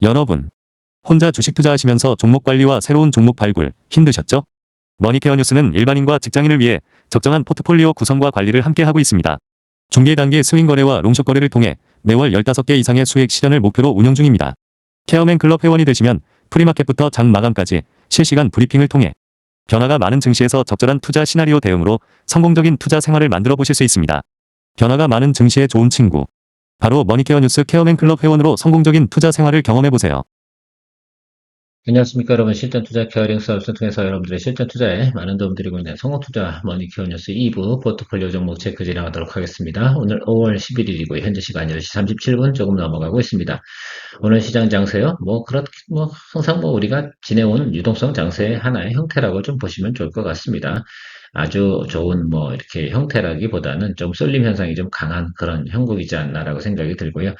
여러분, 혼자 주식 투자하시면서 종목 관리와 새로운 종목 발굴 힘드셨죠? 머니케어 뉴스는 일반인과 직장인을 위해 적정한 포트폴리오 구성과 관리를 함께 하고 있습니다. 중개 단계 스윙 거래와 롱숏 거래를 통해 매월 15개 이상의 수익 실현을 목표로 운영 중입니다. 케어맨 클럽 회원이 되시면 프리마켓부터 장 마감까지 실시간 브리핑을 통해 변화가 많은 증시에서 적절한 투자 시나리오 대응으로 성공적인 투자 생활을 만들어 보실 수 있습니다. 변화가 많은 증시의 좋은 친구. 바로 머니케어 뉴스 케어맨 클럽 회원으로 성공적인 투자 생활을 경험해 보세요. 안녕하십니까 여러분. 실전 투자 케어링 서비스를 통해서 여러분들의 실전 투자에 많은 도움 드리고 있는 성공투자 머니케어 뉴스 2부 포트폴리오 종목 체크 진행하도록 하겠습니다. 오늘 5월 11일이고 현재 시간 10시 37분 조금 넘어가고 있습니다. 오늘 시장 장세요. 항상 우리가 지내온 유동성 장세의 하나의 형태라고 좀 보시면 좋을 것 같습니다. 아주 좋은 이렇게 형태라기보다는 좀 쏠림 현상이 좀 강한 그런 형국이지 않나라고 생각이 들고요.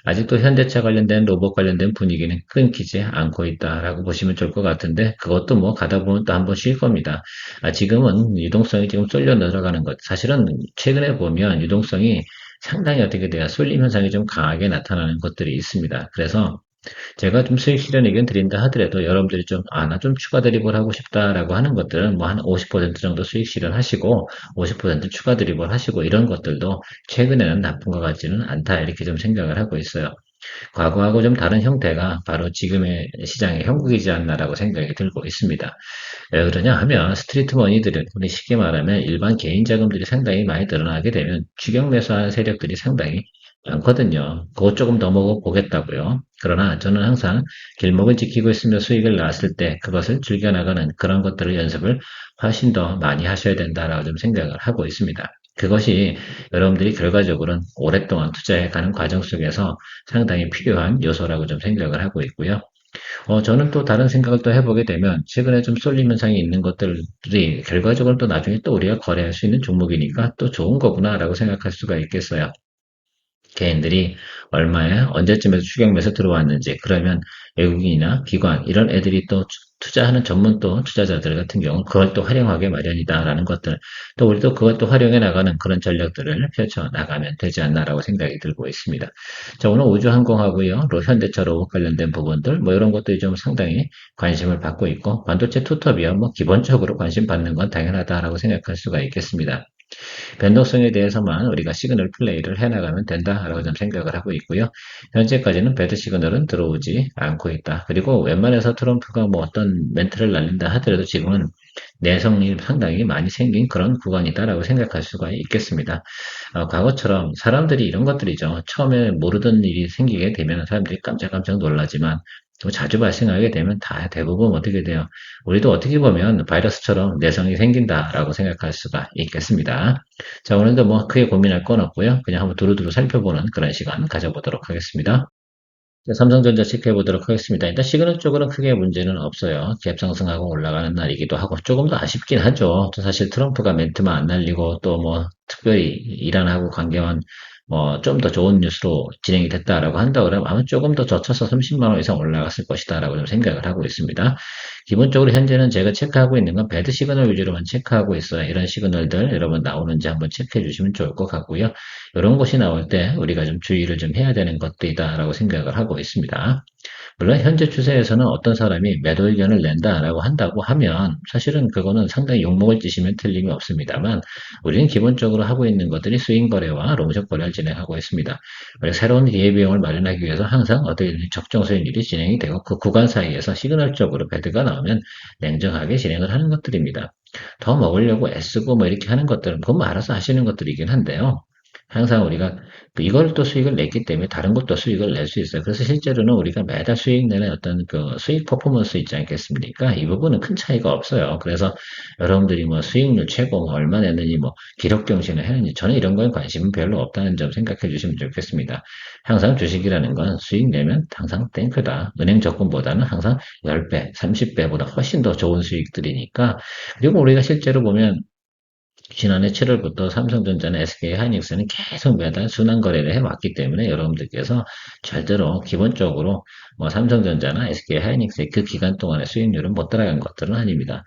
아직도 현대차 관련된 로봇 관련된 분위기는 끊기지 않고 있다라고 보시면 좋을 것 같은데 그것도 가다 보면 또 한번 쉴 겁니다. 지금은 유동성이 지금 쏠려 들어가는 것. 사실은 최근에 보면 유동성이 상당히 어떻게 돼요? 쏠림 현상이 좀 강하게 나타나는 것들이 있습니다. 그래서 제가 좀 수익 실현 의견 드린다 하더라도 여러분들이 나 좀 추가 드리블 하고 싶다라고 하는 것들은 한 50% 정도 수익 실현하시고 50% 추가 드리블 하시고 이런 것들도 최근에는 나쁜 것 같지는 않다 이렇게 좀 생각을 하고 있어요. 과거하고 좀 다른 형태가 바로 지금의 시장의 형국이지 않나라고 생각이 들고 있습니다. 왜 그러냐 하면 스트리트 머니들은 우리 쉽게 말하면 일반 개인 자금들이 상당히 많이 늘어나게 되면 추격 매수하는 세력들이 상당히 많거든요. 그거 조금 더 먹어보겠다고요. 그러나 저는 항상 길목을 지키고 있으며 수익을 났을 때 그것을 즐겨나가는 그런 것들을 연습을 훨씬 더 많이 하셔야 된다라고 좀 생각을 하고 있습니다. 그것이 여러분들이 결과적으로는 오랫동안 투자해 가는 과정 속에서 상당히 필요한 요소라고 좀 생각을 하고 있고요. 저는 또 다른 생각을 또 해보게 되면 최근에 좀 쏠림 현상이 있는 것들이 결과적으로 또 나중에 또 우리가 거래할 수 있는 종목이니까 또 좋은 거구나라고 생각할 수가 있겠어요. 개인들이 얼마에 언제쯤에서 추격 매수 들어왔는지 그러면 외국인이나 기관 이런 애들이 또 투자하는 전문 또 투자자들 같은 경우는 그걸 또 활용하게 마련이다라는 것들 또 우리도 그걸 또 활용해 나가는 그런 전략들을 펼쳐 나가면 되지 않나라고 생각이 들고 있습니다. 자, 오늘 우주항공하고요, 현대차로 관련된 부분들 이런 것들이 좀 상당히 관심을 받고 있고 반도체 투톱이요 기본적으로 관심 받는 건 당연하다라고 생각할 수가 있겠습니다. 변동성에 대해서만 우리가 시그널 플레이를 해나가면 된다라고 좀 생각을 하고 있고요. 현재까지는 배드 시그널은 들어오지 않고 있다. 그리고 웬만해서 트럼프가 어떤 멘트를 날린다 하더라도 지금은 내성이 상당히 많이 생긴 그런 구간이다라고 생각할 수가 있겠습니다. 과거처럼 사람들이 이런 것들이죠. 처음에 모르던 일이 생기게 되면 사람들이 깜짝깜짝 놀라지만 또 자주 발생하게 되면 다 대부분 어떻게 돼요? 우리도 어떻게 보면 바이러스처럼 내성이 생긴다라고 생각할 수가 있겠습니다. 자, 오늘도 크게 고민할 건 없고요. 그냥 한번 두루두루 살펴보는 그런 시간 가져보도록 하겠습니다. 자, 삼성전자 체크해 보도록 하겠습니다. 일단 시그널 쪽으로는 크게 문제는 없어요. 갭 상승하고 올라가는 날이기도 하고 조금 더 아쉽긴 하죠. 또 사실 트럼프가 멘트만 안 날리고 또 특별히 이란하고 관계한 좀 더 좋은 뉴스로 진행이 됐다라고 한다 그러면 아마 조금 더 젖혀서 30만 원 이상 올라갔을 것이다라고 좀 생각을 하고 있습니다. 기본적으로 현재는 제가 체크하고 있는 건 배드 시그널 위주로만 체크하고 있어요. 이런 시그널들 여러분 나오는지 한번 체크해 주시면 좋을 것 같고요. 이런 것이 나올 때 우리가 좀 주의를 좀 해야 되는 것들이다라고 생각을 하고 있습니다. 물론 현재 추세에서는 어떤 사람이 매도 의견을 낸다라고 한다고 하면 사실은 그거는 상당히 욕먹을 짓이면 틀림이 없습니다만 우리는 기본적으로 하고 있는 것들이 스윙 거래와 롱숏 거래를 진행하고 있습니다. 새로운 기회비용을 마련하기 위해서 항상 어떤 적정 수익률이 진행이 되고 그 구간 사이에서 시그널적으로 배드가 나오면 냉정하게 진행을 하는 것들입니다. 더 먹으려고 애쓰고 이렇게 하는 것들은 그건 알아서 하시는 것들이긴 한데요. 항상 우리가 이걸 또 수익을 냈기 때문에 다른 것도 수익을 낼 수 있어요. 그래서 실제로는 우리가 매달 수익 내는 어떤 그 수익 퍼포먼스 있지 않겠습니까? 이 부분은 큰 차이가 없어요. 그래서 여러분들이 수익률 최고 얼마 냈느니 기록 경신을 했느니 저는 이런 거에 관심은 별로 없다는 점 생각해 주시면 좋겠습니다. 항상 주식이라는 건 수익 내면 항상 땡크다. 은행 적금보다는 항상 10배, 30배보다 훨씬 더 좋은 수익들이니까 그리고 우리가 실제로 보면 지난해 7월부터 삼성전자나 SK하이닉스는 계속 매달 순환 거래를 해왔기 때문에 여러분들께서 절대로 기본적으로 뭐 삼성전자나 SK하이닉스의 그 기간 동안의 수익률은 못 따라간 것들은 아닙니다.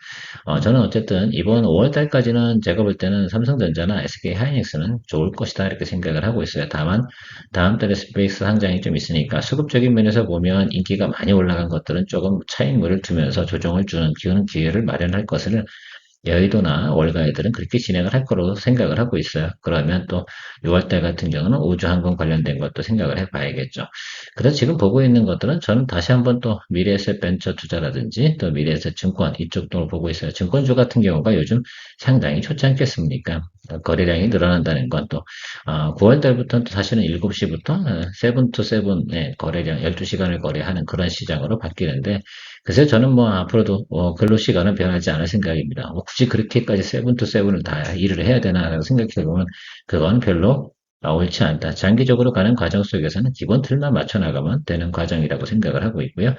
저는 어쨌든 이번 5월 달까지는 제가 볼 때는 삼성전자나 SK하이닉스는 좋을 것이다 이렇게 생각을 하고 있어요. 다만 다음 달에 스페이스 상장이 좀 있으니까 수급적인 면에서 보면 인기가 많이 올라간 것들은 조금 차익물을 주면서 조정을 주는 기회를 마련할 것을 여의도나 월가이들은 그렇게 진행을 할 거로 생각을 하고 있어요. 그러면 또 6월달 같은 경우는 우주항공 관련된 것도 생각을 해봐야겠죠. 그래서 지금 보고 있는 것들은 저는 다시 한번 또 미래에셋 벤처 투자라든지 또 미래에셋 증권 이쪽 등을 보고 있어요. 증권주 같은 경우가 요즘 상당히 좋지 않겠습니까? 거래량이 늘어난다는 건 또 9월 달부터는 또 사실은 7시부터 세븐 투 세븐의 거래량 12시간을 거래하는 그런 시장으로 바뀌는데 그래서 저는 뭐 앞으로도 근로 시간은 변하지 않을 생각입니다. 뭐 굳이 그렇게까지 세븐 투 세븐을 다 일을 해야 되나라고 생각해 보면 그건 별로 옳지 않다. 장기적으로 가는 과정 속에서는 기본 틀만 맞춰 나가면 되는 과정이라고 생각을 하고 있고요.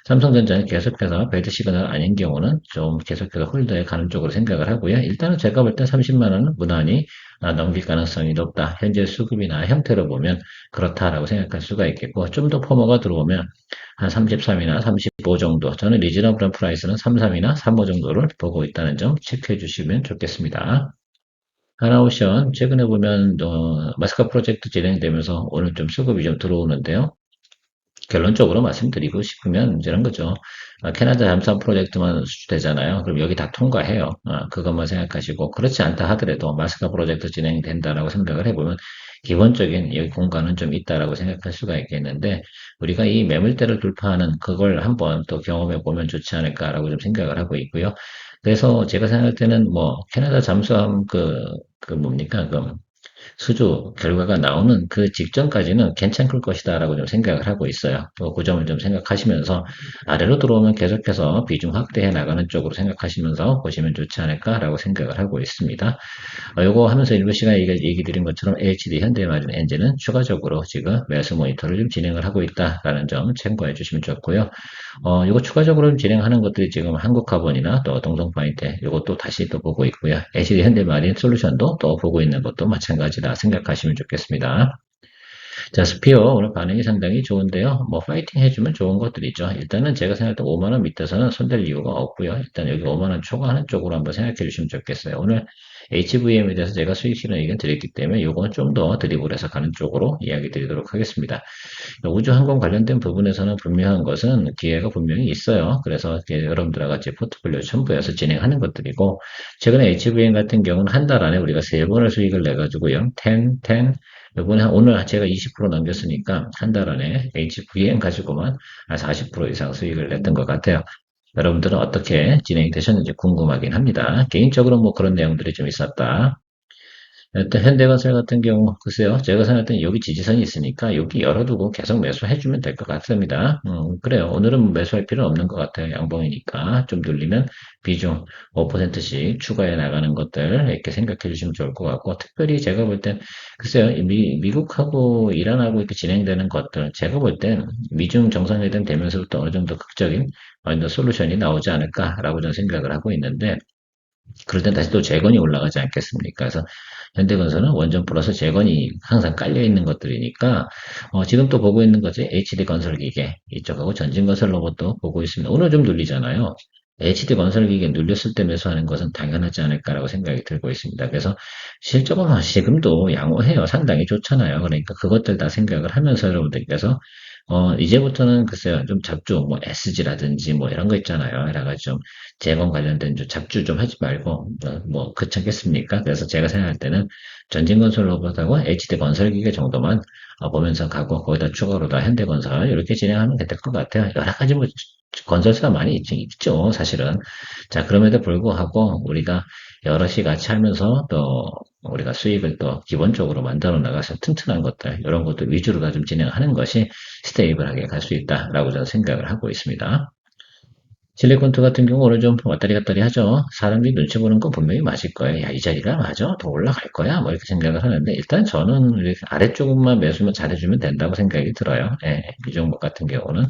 삼성전자는 계속해서 배드 시그널 아닌 경우는 좀 계속해서 홀더에 가는 쪽으로 생각을 하고요. 일단은 제가 볼 때 30만 원은 무난히 넘길 가능성이 높다. 현재 수급이나 형태로 보면 그렇다라고 생각할 수가 있겠고 좀 더 퍼머가 들어오면 한 33이나 35 정도. 저는 리즈너블한 프라이스는 33이나 35 정도를 보고 있다는 점 체크해 주시면 좋겠습니다. 하나오션, 최근에 보면, 마스카 프로젝트 진행되면서 오늘 좀 수급이 좀 들어오는데요. 결론적으로 말씀드리고 싶으면 이런 거죠. 캐나다 잠수함 프로젝트만 수주되잖아요. 그럼 여기 다 통과해요. 그것만 생각하시고 그렇지 않다 하더라도 마스카 프로젝트 진행된다라고 생각을 해보면 기본적인 여기 공간은 좀 있다라고 생각할 수가 있겠는데 우리가 이 매물대를 돌파하는 그걸 한번 또 경험해 보면 좋지 않을까라고 좀 생각을 하고 있고요. 그래서 제가 생각할 때는 뭐 캐나다 잠수함 그 뭡니까 그 수주 결과가 나오는 그 직전까지는 괜찮을 것이다라고 좀 생각을 하고 있어요. 그 점을 좀 생각하시면서 아래로 들어오면 계속해서 비중 확대해 나가는 쪽으로 생각하시면서 보시면 좋지 않을까라고 생각을 하고 있습니다. 요거 하면서 일부 시간에 얘기 드린 것처럼 HD 현대마진 엔진은 추가적으로 지금 매수 모니터를 좀 진행을 하고 있다라는 점 참고해 주시면 좋고요. 이거 추가적으로 진행하는 것들이 지금 한국카본이나 또 동성파인테 이것도 다시 또 보고 있고요. HD 현대마린 솔루션도 또 보고 있는 것도 마찬가지다 생각하시면 좋겠습니다. 자, 스피어 오늘 반응이 상당히 좋은데요. 뭐 파이팅 해주면 좋은 것들이죠. 일단은 제가 생각할 때 5만 원 밑에서는 손댈 이유가 없고요. 일단 여기 5만 원 초과하는 쪽으로 한번 생각해 주시면 좋겠어요. 오늘 HVM에 대해서 제가 수익 실현 의견 드렸기 때문에 이건 좀 더 드리블해서 가는 쪽으로 이야기 드리도록 하겠습니다. 우주항공 관련된 부분에서는 분명한 것은 기회가 분명히 있어요. 그래서 여러분들과 같이 포트폴리오 첨부해서 진행하는 것들이고 최근에 HVM 같은 경우는 한 달 안에 우리가 세 번을 수익을 내가지고요. 10, 10, 이번에 오늘 제가 20% 넘겼으니까 한 달 안에 HVM 가지고만 한 40% 이상 수익을 냈던 것 같아요. 여러분들은 어떻게 진행이 되셨는지 궁금하긴 합니다. 개인적으로 뭐 그런 내용들이 좀 있었다. 일단 현대건설 같은 경우 글쎄요 제가 생각할 때는 여기 지지선이 있으니까 여기 열어두고 계속 매수해주면 될 것 같습니다. 그래요. 오늘은 매수할 필요는 없는 것 같아요. 양봉이니까 좀 눌리면 비중 5%씩 추가해 나가는 것들 이렇게 생각해 주시면 좋을 것 같고 특별히 제가 볼 땐 글쎄요 미국하고 이란하고 이렇게 진행되는 것들 제가 볼 땐 미중 정상회담 되면서부터 어느 정도 극적인 솔루션이 나오지 않을까라고 저는 생각을 하고 있는데 그럴 땐 다시 또 재건이 올라가지 않겠습니까? 그래서 현대건설은 원전 플러스 재건이 항상 깔려 있는 것들이니까 지금 또 보고 있는 거지 HD 건설기계 이쪽하고 전진건설 로봇도 보고 있습니다. 오늘 좀 눌리잖아요. HD 건설기계 눌렸을 때 매수하는 것은 당연하지 않을까라고 생각이 들고 있습니다. 그래서 실적은 지금도 양호해요. 상당히 좋잖아요. 그러니까 그것들 다 생각을 하면서 여러분들께서 이제부터는 글쎄요, 좀 잡주, 뭐, SG라든지 뭐, 이런 거 있잖아요. 이래가지고 좀, 재건 관련된 좀 잡주 좀 하지 말고, 뭐, 그렇겠습니까? 그래서 제가 생각할 때는 전진건설 로봇하고 HD 건설기계 정도만 보면서 가고, 거기다 추가로 다 현대건설, 이렇게 진행하면 될 것 같아요. 여러 가지 뭐, 건설사가 많이 있죠, 사실은. 자, 그럼에도 불구하고, 우리가 여럿이 같이 하면서 또, 우리가 수익을 또 기본적으로 만들어 나가서 튼튼한 것들, 이런 것들 위주로 다 좀 진행하는 것이 스테이블하게 갈 수 있다라고 저는 생각을 하고 있습니다. 실리콘투 같은 경우 오늘 좀 왔다리 갔다리 하죠. 사람들이 눈치 보는 건 분명히 맞을 거예요. 야, 이 자리가 맞아? 더 올라갈 거야? 뭐 이렇게 생각을 하는데 일단 저는 이렇게 아래쪽만 매수만 잘해주면 된다고 생각이 들어요. 예, 이 종목 같은 경우는.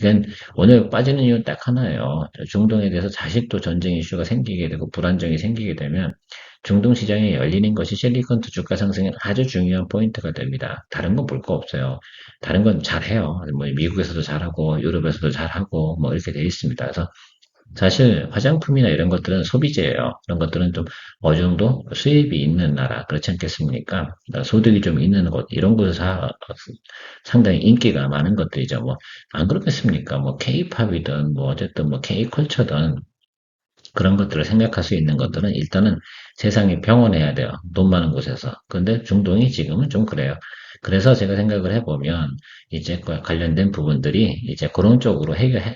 그러니까 오늘 빠지는 이유는 딱 하나예요. 중동에 대해서 다시 또 전쟁 이슈가 생기게 되고 불안정이 생기게 되면 중동 시장이 열리는 것이 실리콘투 주가 상승에 아주 중요한 포인트가 됩니다. 다른 건 볼 거 없어요. 다른 건 잘해요. 뭐 미국에서도 잘하고 유럽에서도 잘하고 뭐 이렇게 돼 있습니다. 그래서 사실 화장품이나 이런 것들은 소비재예요. 이런 것들은 좀 어느 정도 수입이 있는 나라 그렇지 않겠습니까? 소득이 좀 있는 곳 이런 곳에서 상당히 인기가 많은 것들이죠. 뭐 안 그렇겠습니까? 뭐 K-팝이든 뭐 어쨌든 뭐 K-컬처든 그런 것들을 생각할 수 있는 것들은 일단은 세상이 병원해야 돼요. 돈 많은 곳에서. 근데 중동이 지금은 좀 그래요. 그래서 제가 생각을 해보면 이제 관련된 부분들이 이제 그런 쪽으로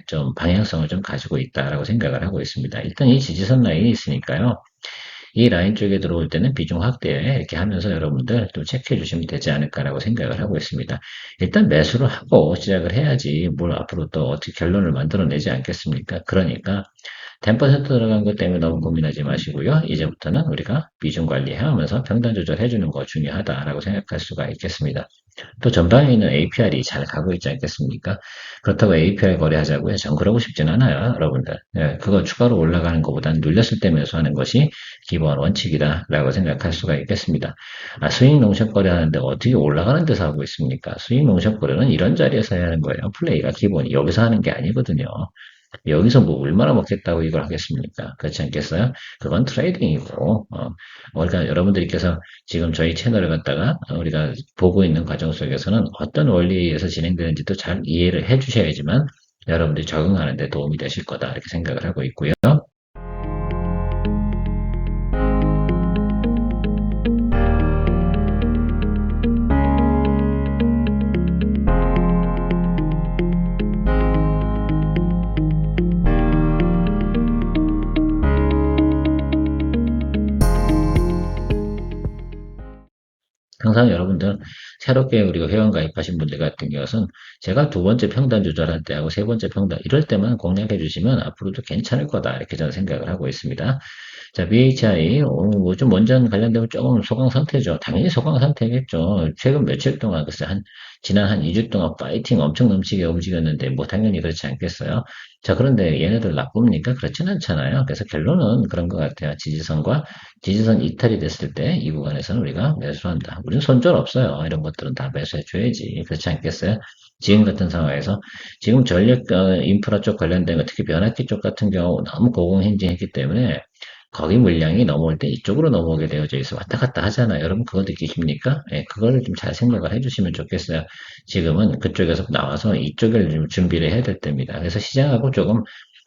좀 방향성을 좀 가지고 있다라고 생각을 하고 있습니다. 일단 이 지지선 라인이 있으니까요. 이 라인 쪽에 들어올 때는 비중 확대 이렇게 하면서 여러분들 좀 체크해 주시면 되지 않을까라고 생각을 하고 있습니다. 일단 매수를 하고 시작을 해야지 뭘 앞으로 또 어떻게 결론을 만들어내지 않겠습니까? 그러니까 10% 들어간 것 때문에 너무 고민하지 마시고요. 이제부터는 우리가 비중 관리하면서 평단 조절해주는 거 중요하다라고 생각할 수가 있겠습니다. 또 전방에 있는 APR이 잘 가고 있지 않겠습니까? 그렇다고 APR 거래하자고요. 전 그러고 싶진 않아요, 여러분들. 예, 그거 추가로 올라가는 것보다는 눌렸을 때 매수하는 것이 기본 원칙이다라고 생각할 수가 있겠습니다. 수익 농협 거래하는데 어떻게 올라가는 데서 하고 있습니까? 수익 농협 거래는 이런 자리에서 해야 하는 거예요. 플레이가 기본이 여기서 하는 게 아니거든요. 여기서 뭐 얼마나 먹겠다고 이걸 하겠습니까? 그렇지 않겠어요? 그건 트레이딩이고, 그러니까 여러분들께서 지금 저희 채널을 갖다가 우리가 보고 있는 과정 속에서는 어떤 원리에 의해서 진행되는지도 잘 이해를 해 주셔야지만 여러분들이 적응하는 데 도움이 되실 거다. 이렇게 생각을 하고 있고요. 항상 여러분들 새롭게 우리가 회원 가입하신 분들 같은 경우는 제가 두 번째 평단 조절할 때하고 세 번째 평단 이럴 때만 공략해 주시면 앞으로도 괜찮을 거다 이렇게 저는 생각을 하고 있습니다. 자, BHI 뭐좀 원전 관련되면 조금 소강 상태죠. 당연히 소강 상태겠죠. 최근 며칠 동안 글쎄 지난 한 2주 동안 파이팅 엄청 넘치게 움직였는데 뭐 당연히 그렇지 않겠어요. 자, 그런데 얘네들 나쁩니까? 그렇진 않잖아요. 그래서 결론은 그런 것 같아요. 지지선 이탈이 됐을 때 이 구간에서는 우리가 매수한다. 우리는 손절 없어요. 이런 것들은 다 매수해 줘야지. 그렇지 않겠어요? 지금 같은 상황에서 지금 전력 인프라 쪽 관련된 거 특히 변압기 쪽 같은 경우 너무 고공행진했기 때문에 거기 물량이 넘어올 때 이쪽으로 넘어오게 되어져 있어 왔다 갔다 하잖아요. 여러분 그거 느끼십니까? 예, 그거를 좀 잘 생각을 해주시면 좋겠어요. 지금은 그쪽에서 나와서 이쪽을 좀 준비를 해야 될 때입니다. 그래서 시장하고 조금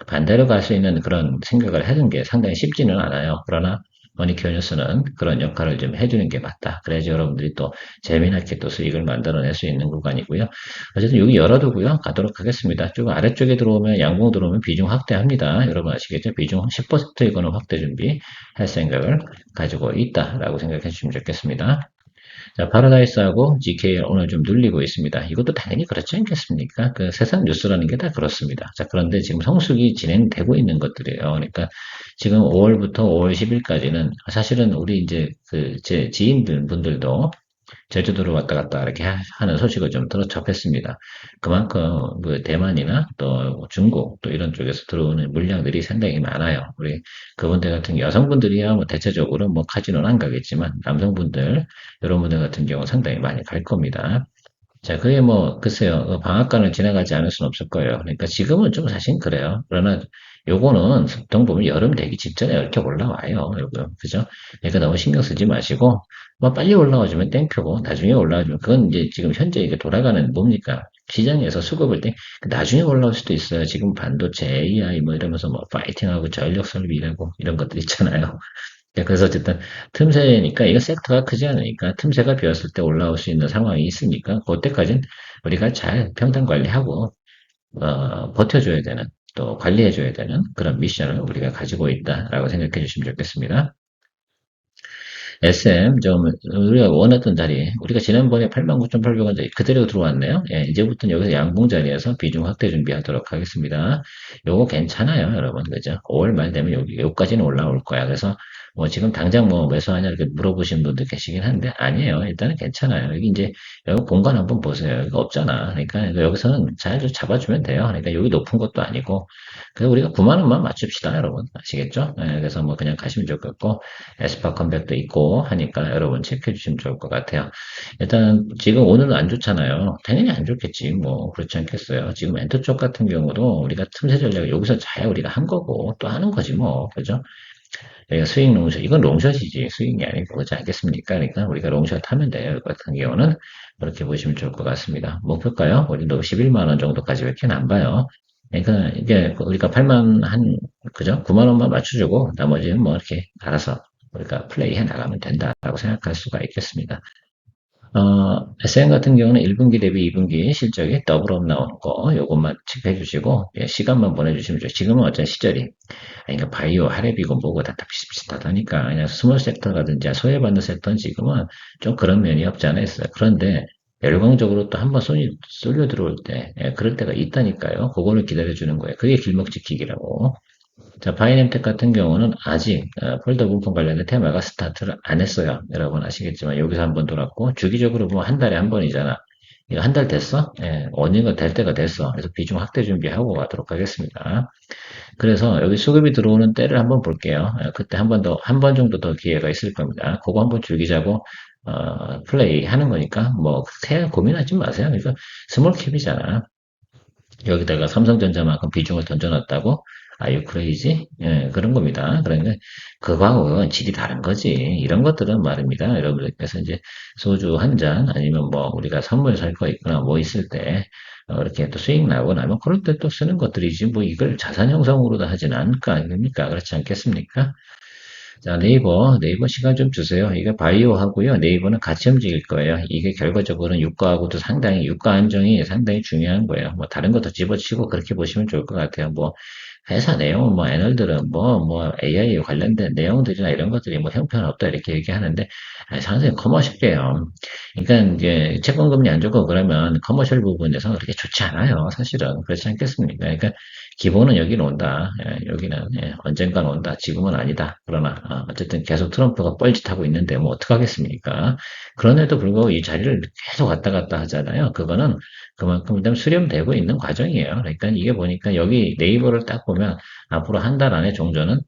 반대로 갈 수 있는 그런 생각을 하는 게 상당히 쉽지는 않아요. 그러나 머니큐어뉴스는 그런 역할을 좀 해주는 게 맞다. 그래야지 여러분들이 또 재미나게 또 수익을 만들어낼 수 있는 구간이고요. 어쨌든 여기 열어두고요. 가도록 하겠습니다. 쭉 아래쪽에 들어오면 양봉 들어오면 비중 확대합니다. 여러분 아시겠죠? 비중 10% 이거는 확대 준비 할 생각을 가지고 있다라고 생각해 주시면 좋겠습니다. 자, 파라다이스하고 GKL 오늘 좀 눌리고 있습니다. 이것도 당연히 그렇지 않겠습니까? 그 세상 뉴스라는 게 다 그렇습니다. 자, 그런데 지금 성수기 진행되고 있는 것들이에요. 그러니까 지금 5월부터 5월 10일까지는 사실은 우리 이제 제 지인들 분들도 제주도를 왔다 갔다 이렇게 하는 소식을 좀 접했습니다. 그만큼 그 대만이나 또 중국 또 이런 쪽에서 들어오는 물량들이 상당히 많아요. 우리 그분들 같은 여성분들이야 뭐 대체적으로 뭐 카지노는 안 가겠지만 남성분들 이런 분들 같은 경우 상당히 많이 갈 겁니다. 자, 그게 뭐, 글쎄요, 방앗간을 지나가지 않을 수는 없을 거예요. 그러니까 지금은 좀 사실 그래요. 그러나 요거는 보통 보면 여름 되기 직전에 이렇게 올라와요. 여러분. 그죠? 그러니까 너무 신경 쓰지 마시고, 뭐 빨리 올라와주면 땡큐고, 나중에 올라와주면, 그건 이제 지금 현재 이게 돌아가는 뭡니까? 시장에서 수급을 나중에 올라올 수도 있어요. 지금 반도체, AI 뭐 이러면서 뭐 파이팅하고 전력 설비라고 이런 것들 있잖아요. 그래서 어쨌든 틈새니까 이거 섹터가 크지 않으니까 틈새가 비었을 때 올라올 수 있는 상황이 있으니까 그때까지는 우리가 잘 평단 관리하고 버텨줘야 되는 또 관리해줘야 되는 그런 미션을 우리가 가지고 있다라고 생각해 주시면 좋겠습니다. SM, 좀, 우리가 원했던 자리, 우리가 지난번에 89,800원 자리 그대로 들어왔네요. 예, 이제부터는 여기서 양봉 자리에서 비중 확대 준비하도록 하겠습니다. 요거 괜찮아요, 여러분. 그죠? 5월 말 되면 여기까지는 올라올 거야. 그래서 뭐 지금 당장 뭐 매수하냐 이렇게 물어보신 분들 계시긴 한데, 아니에요. 일단은 괜찮아요. 여기 이제, 여기 공간 한번 보세요. 여기 없잖아. 그러니까 여기서는 잘 좀 잡아주면 돼요. 그러니까 여기 높은 것도 아니고, 그래서 우리가 9만 원만 맞춥시다, 여러분. 아시겠죠? 예, 그래서 뭐 그냥 가시면 좋을 것 같고, 에스파 컴백도 있고 하니까 여러분 체크해 주시면 좋을 것 같아요. 일단 지금 오늘은 안 좋잖아요. 당연히 안 좋겠지. 뭐 그렇지 않겠어요. 지금 엔터 쪽 같은 경우도 우리가 틈새 전략을 여기서 잘 우리가 한 거고 또 하는 거지 뭐. 그죠? 여기가 스윙 롱샷, 이건 롱샷이지 스윙이 아니고 그렇지 않겠습니까? 그러니까 우리가 롱샷 하면 돼요. 이 같은 경우는 그렇게 보시면 좋을 것 같습니다. 목표가요? 우리도 11만 원 정도까지밖에 안 봐요. 그러니까 이게 우리가 8만 한 그죠? 9만 원만 맞춰주고 나머지는 뭐 이렇게 알아서 우리가 플레이해 나가면 된다라고 생각할 수가 있겠습니다. SM 같은 경우는 1분기 대비 2분기 실적이 더블업 나오는 거 요것만 체크해 주시고 예, 시간만 보내주시면 좋죠. 지금은 어차피 시절이 그러니까 바이오, 하랩이고 뭐고 다 비슷비슷하다니까 그냥 스몰 섹터라든지 소외받는 섹터는 지금은 좀 그런 면이 없지 않아 있어요. 그런데 열광적으로 또 한번 손이 쏠려 들어올 때 예, 그럴 때가 있다니까요. 그거를 기다려주는 거예요. 그게 길목지키기라고. 자, 바이nem텍 같은 경우는 아직 폴더 분품 관련된 테마가 스타트를 안 했어요. 여러분 아시겠지만 여기서 한번 돌았고 주기적으로 보면 한 달에 한 번이잖아. 이거 한 달 됐어? 예, 어느가 될 때가 됐어. 그래서 비중 확대 준비하고 가도록 하겠습니다. 그래서 여기 수급이 들어오는 때를 한번 볼게요. 그때 한 번 더, 한 번 정도 더 기회가 있을 겁니다. 그거 한번 줄기자고, 플레이 하는 거니까, 뭐, 새 고민하지 마세요. 그러니까 스몰 캡이잖아. 여기다가 삼성전자만큼 비중을 던져놨다고? 아유, 크레이지? 예, 그런 겁니다. 그러니까, 그거하고는 질이 다른 거지. 이런 것들은 말입니다. 여러분들께서 이제 소주 한 잔, 아니면 뭐, 우리가 선물 살 거 있거나 뭐 있을 때, 이렇게 또 수익 나고 나면 그럴 때 또 쓰는 것들이지, 뭐 이걸 자산 형성으로도 하진 않을 거 아닙니까? 그렇지 않겠습니까? 자, 네이버 시간 좀 주세요. 이게 바이오하고요. 네이버는 같이 움직일 거예요. 이게 결과적으로는 유가하고도 상당히, 유가 안정이 상당히 중요한 거예요. 뭐, 다른 것도 집어치고 그렇게 보시면 좋을 것 같아요. 뭐, 회사 내용, 뭐, 애널들은 뭐, AI 관련된 내용들이나 이런 것들이 뭐, 형편없다 이렇게 얘기하는데, 아니, 상당히 커머셜이에요. 그러니까 이제 채권금리 안 좋고 그러면 커머셜 부분에서 그렇게 좋지 않아요. 사실은. 그렇지 않겠습니까? 그러니까 기본은 여기는 온다. 예, 여기는 언젠간 온다. 지금은 아니다. 그러나 어쨌든 계속 트럼프가 뻘짓하고 있는데 뭐 어떡하겠습니까? 그런데도 불구하고 이 자리를 계속 왔다 갔다 하잖아요. 그거는 그만큼 일단 수렴되고 있는 과정이에요. 그러니까 이게 보니까 여기 네이버를 딱 보면 앞으로 한 달 안에 종전은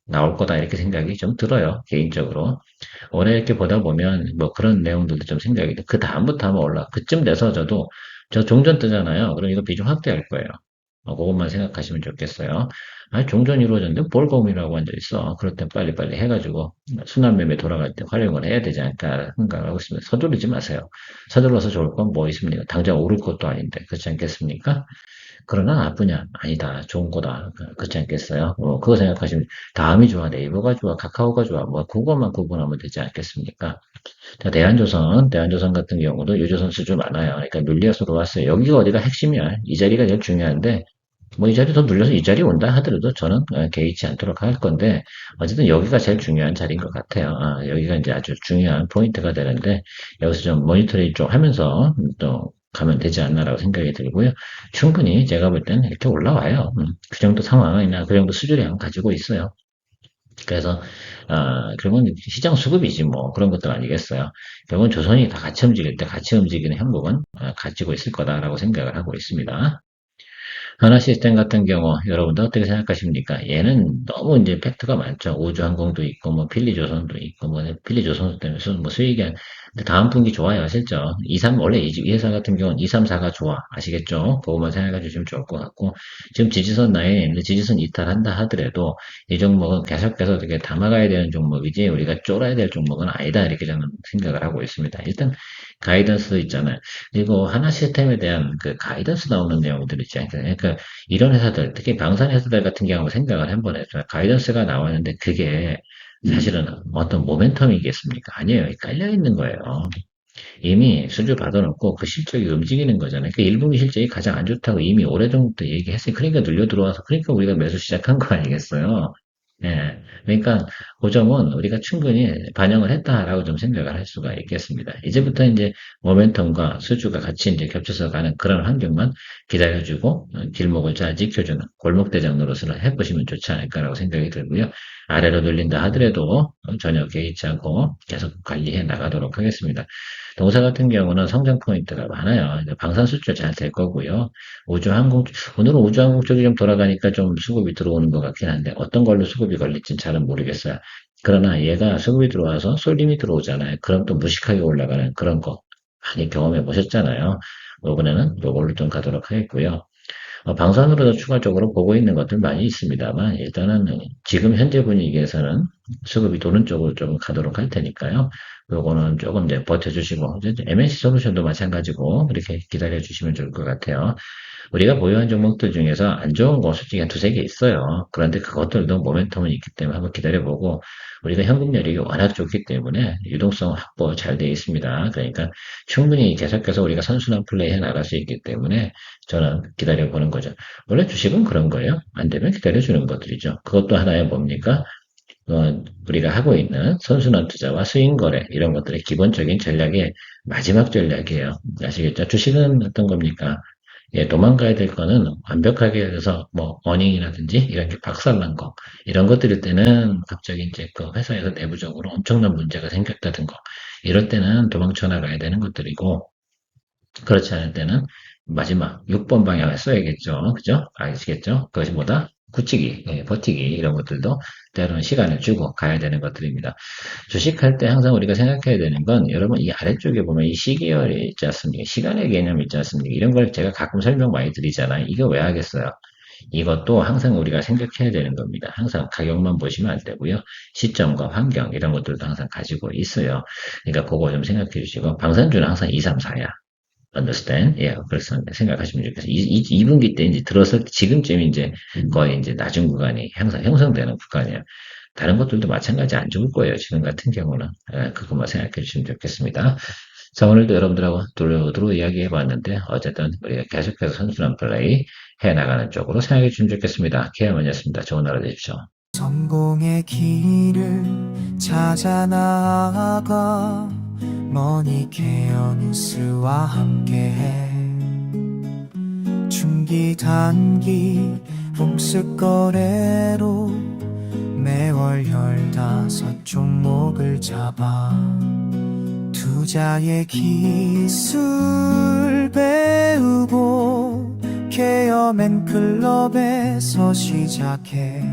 나올 거다 이렇게 생각이 좀 들어요. 개인적으로. 올해 이렇게 보다 보면 뭐 그런 내용들도 좀 생각이 돼. 그 다음부터 한번 올라. 그쯤 돼서 저 종전 뜨잖아요. 그럼 이거 비중 확대할 거예요. 그것만 생각하시면 좋겠어요. 아니, 종전이 이루어졌는데 뭘 고민하고 앉아있어. 그럴 땐 빨리빨리 해가지고 순환매매 돌아갈 때 활용을 해야 되지 않을까 생각을 하고 있습니다. 서두르지 마세요. 서둘러서 좋을 건 뭐 있습니까? 당장 오를 것도 아닌데 그렇지 않겠습니까? 그러나 나쁘냐? 아니다. 좋은 거다. 그렇지 않겠어요? 그거 생각하시면 다음이 좋아, 네이버가 좋아, 카카오가 좋아, 뭐 그것만 구분하면 되지 않겠습니까? 자, 대한조선 같은 경우도 유조선 수주 많아요. 그러니까 눌려서 들어왔어요. 여기가 어디가 핵심이야. 이 자리가 제일 중요한데 뭐 이 자리 더 눌려서 이 자리 온다 하더라도 저는 개의치 않도록 할 건데 어쨌든 여기가 제일 중요한 자리인 것 같아요. 여기가 이제 아주 중요한 포인트가 되는데 여기서 좀 모니터링 좀 하면서 또 가면 되지 않나라고 생각이 들고요. 충분히 제가 볼 때는 이렇게 올라와요. 그 정도 상황이나 그 정도 수준량 가지고 있어요. 그래서 결국은 시장 수급이지 뭐 그런 것들 아니겠어요. 결국은 조선이 다 같이 움직일 때 같이 움직이는 형국은 가지고 있을 거다라고 생각을 하고 있습니다. 하나 시스템 같은 경우 여러분들 어떻게 생각하십니까? 얘는 너무 이제 팩트가 많죠. 우주항공도 있고 뭐 필리조선도 있고 뭐 필리조선 때문에 뭐 수익이 근데 다음 분기 좋아요 실적 2, 3 원래 이 회사 같은 경우는 2, 3, 4가 좋아 아시겠죠? 그것만 생각해 주시면 좋을 것 같고 지금 지지선 라인 지지선 이탈한다 하더라도 이 종목은 계속해서 되게 담아가야 되는 종목이지 우리가 쫄아야 될 종목은 아니다 이렇게 저는 생각을 하고 있습니다. 일단 가이던스 있잖아요. 그리고 하나 시스템에 대한 그 가이던스 나오는 내용들 있지 않습니까? 그러니까 이런 회사들, 특히 방산 회사들 같은 경우 생각을 한번 해줘요. 가이던스가 나왔는데 그게 사실은 어떤 모멘텀이겠습니까? 아니에요. 깔려 있는 거예요. 이미 수주 받아놓고 그 실적이 움직이는 거잖아요. 그 1분기 실적이 가장 안 좋다고 이미 오래전부터 얘기했어요. 그러니까 눌려 들어와서 그러니까 우리가 매수 시작한 거 아니겠어요? 예. 그러니까 그 점은 우리가 충분히 반영을 했다라고 좀 생각을 할 수가 있겠습니다. 이제부터 이제 모멘텀과 수주가 같이 이제 겹쳐서 가는 그런 환경만 기다려주고 길목을 잘 지켜주는 골목대장 노릇을 해보시면 좋지 않을까라고 생각이 들고요. 아래로 돌린다 하더라도 전혀 개의치 않고 계속 관리해 나가도록 하겠습니다. 동사 같은 경우는 성장 포인트가 많아요. 방산수출 잘 될 거고요. 우주항공, 오늘은 우주항공 쪽이 좀 돌아가니까 좀 수급이 들어오는 것 같긴 한데 어떤 걸로 수급이 걸릴지는 잘은 모르겠어요. 그러나 얘가 수급이 들어와서 쏠림이 들어오잖아요. 그럼 또 무식하게 올라가는 그런 거 많이 경험해 보셨잖아요. 이번에는 요걸로 좀 가도록 하겠고요. 방산으로 더 추가적으로 보고 있는 것들 많이 있습니다만 일단은 지금 현재 분위기에서는 수급이 도는 쪽으로 좀 가도록 할 테니까요. 요거는 조금 이제 버텨주시고 이제 MNC 솔루션도 마찬가지고 이렇게 기다려 주시면 좋을 것 같아요. 우리가 보유한 종목들 중에서 안 좋은 거 솔직히 한 두세 개 있어요. 그런데 그것들도 모멘텀은 있기 때문에 한번 기다려보고 우리가 현금여력이 워낙 좋기 때문에 유동성 확보 잘 되어 있습니다. 그러니까 충분히 계속해서 우리가 선순환 플레이 해 나갈 수 있기 때문에 저는 기다려보는 거죠. 원래 주식은 그런 거예요. 안 되면 기다려주는 것들이죠. 그것도 하나의 뭡니까? 우리가 하고 있는 선순환 투자와 스윙 거래 이런 것들의 기본적인 전략의 마지막 전략이에요. 아시겠죠? 주식은 어떤 겁니까? 예, 도망가야 될 거는 완벽하게 해서 뭐 어닝이라든지 이런 게 박살난 거 이런 것들일 때는 갑자기 이제 그 회사에서 내부적으로 엄청난 문제가 생겼다든가 이럴 때는 도망쳐 나가야 되는 것들이고 그렇지 않을 때는 마지막 6번 방향을 써야겠죠. 그죠? 아시겠죠? 그것이 뭐다? 굳히기, 예, 버티기 이런 것들도 때로는 시간을 주고 가야 되는 것들입니다. 주식할 때 항상 우리가 생각해야 되는 건 여러분 이 아래쪽에 보면 이 시계열이 있지 않습니까? 시간의 개념이 있지 않습니까? 이런 걸 제가 가끔 설명 많이 드리잖아요. 이거 왜 하겠어요? 이것도 항상 우리가 생각해야 되는 겁니다. 항상 가격만 보시면 안 되고요. 시점과 환경 이런 것들도 항상 가지고 있어요. 그러니까 그거 좀 생각해 주시고 방산주는 항상 2, 3, 4야. understand? 예, 그래서 생각하시면 좋겠어요. 2분기 때 이제 들어서 지금쯤 이제 거의 이제 낮은 구간이 항상 형성되는 구간이에요. 다른 것들도 마찬가지 안 좋을 거예요. 지금 같은 경우는. 예, 그것만 생각해 주시면 좋겠습니다. 자, 오늘도 여러분들하고 두루두루 이야기해 봤는데, 어쨌든 우리가 계속해서 선순환 플레이 해 나가는 쪽으로 생각해 주시면 좋겠습니다. 케어먼이었습니다. 좋은 하루 되십시오. 성공의 길을 찾아 나아가 머니케어 뉴스와 함께해 중기 단기 복습 거래로 매월 15종목을 잡아 투자의 기술 배우고 케어맨 클럽에서 시작해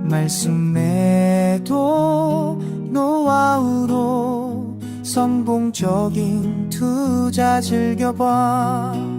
말씀 매도 노하우로 성공적인 투자 즐겨봐.